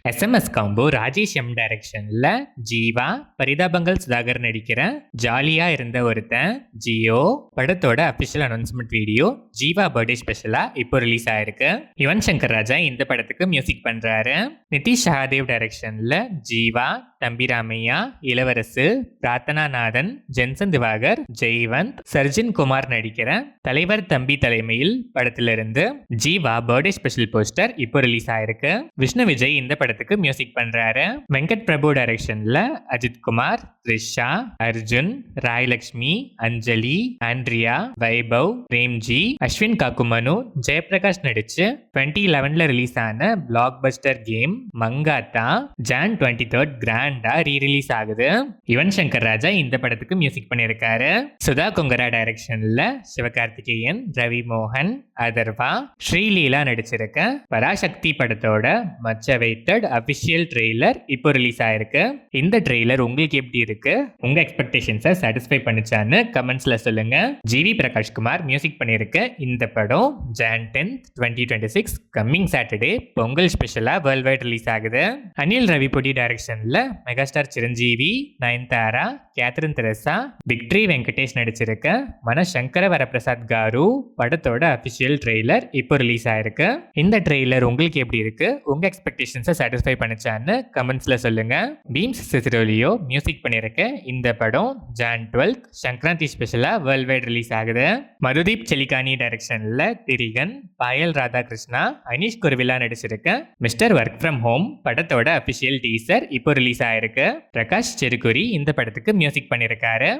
SMS combo Rajesh M டைரக்ஷன்ல ஜீவா பரிதாபங்கள் சுதாகர் நடிக்கிற ஜாலியா இருந்த ஒருத்தன் ஜியோ படத்தோட official announcement video Jeeva birthday ஸ்பெஷலா இப்போ ரிலீஸ் ஆயிருக்கு. யுவன் சங்கர் ராஜா இந்த படத்துக்கு மியூசிக் பண்றாரு. நிதிஷ் சஹாதேவ் டைரக்ஷன்ல ஜீவா, தம்பி ராமையா, இளவரசு, பிரார்த்தனா நாதன், ஜென்சன் திவாகர், ஜெய்வந்த், சர்ஜின் குமார் நடிக்கிற தலைவர் தம்பி தலைமையில் படத்திலிருந்து ஜீவா பர்த்டே ஸ்பெஷல் போஸ்டர் இப்போ ரிலீஸ் ஆயிருக்கு. விஷ்ணு விஜய் இந்த படத்துக்கு மியூசிக் பண்றாரு. வெங்கட் பிரபு டைரக்ஷன்ல அஜித் குமார், த்ரிஷா, அர்ஜுன், ராயலட்சுமி, அஞ்சலி, ஆண்ட்ரியா, வைபவ், பிரேம்ஜி, அஸ்வின் காக்குமனு, ஜெயபிரகாஷ் நடிச்சு 2011 ரிலீஸ் ஆன black Bastar game Mankatha John 23 கிராண்டா ரீரிலீஸ் ஆகுது. யுவன் சங்கர் ராஜா இந்த படத்துக்கு மியூசிக் பண்ணியிருக்காரு. சுதா கொங்கரா டைரக்ஷன்ல சிவகார்த்திகேயன், ரவி மோகன், அதர்வா, ஸ்ரீலீலா நடிச்சிருக்க பராசக்தி படத்தோட மச்ச வெயிட்டட் அபிஷியல் ட்ரெய்லர் இப்போ ரிலீஸ் ஆயிருக்கு. இந்த ட்ரெய்லர் உங்களுக்கு எப்படி இருக்கு? உங்க எக்ஸ்பெக்டேஷன்ஸை சாட்டிஸ்ஃபை பண்ணிச்சான்னு கமெண்ட்ஸ்ல சொல்லுங்க. ஜிவி பிரகாஷ்குமார் மியூசிக் பண்ணியிருக்க இந்த படம் ஜான் 10, 2026 கம்மிங் சாட்டர்டே பொங்கல் ஸ்பெஷலா வேர்ல்ட் வைட் ரிலீஸ் ஆகுது. அனில் ரவிபுடி டைரக்ஷன்ல மெகாஸ்டார் சிரஞ்சீவி, நயன்தாரா, கேத்ரின் தெரசா, விக்டரி வெங்கடேஷ் நடிச்சிருக்க மனசங்கர வரப்பிரசாத் காரு படத்தோட அபிஷியல் ட்ரெய்லர் இப்போ ரிலீஸ் ஆயிருக்கு. இந்த ட்ரெய்லர் உங்களுக்கு எப்படி இருக்கு? உங்க எக்ஸ்பெக்டேஷன்ஸை சாட்டிஸ்ஃபை பண்ணிச்சான்னு கமெண்ட்ஸ்ல சொல்லுங்க. பீம்ஸ் சிசிரோலியோ மியூசிக் பண்ணியிருக்க இந்த படம் ஜான் 12 சங்கராந்தி ஸ்பெஷலா வேர்ல்ட் வைட் ரிலீஸ் ஆகுது. மதுதீப் செலிகானி டைரக்ஷன்ல திரிகன், பாயல் ராதாகிருஷ்ணா, அனீஷ் குருவிலா நடிச்சிருக்க மிஸ்டர் ஒர்க் ஃப்ரம் ஹோம் படத்தோட அபிஷியல் டீசர் இப்போ ரிலீஸ் ஆயிருக்கு. பிரகாஷ் செருக்குரி இந்த படத்துக்கு மியூசிக் பண்ணியிருக்காரு.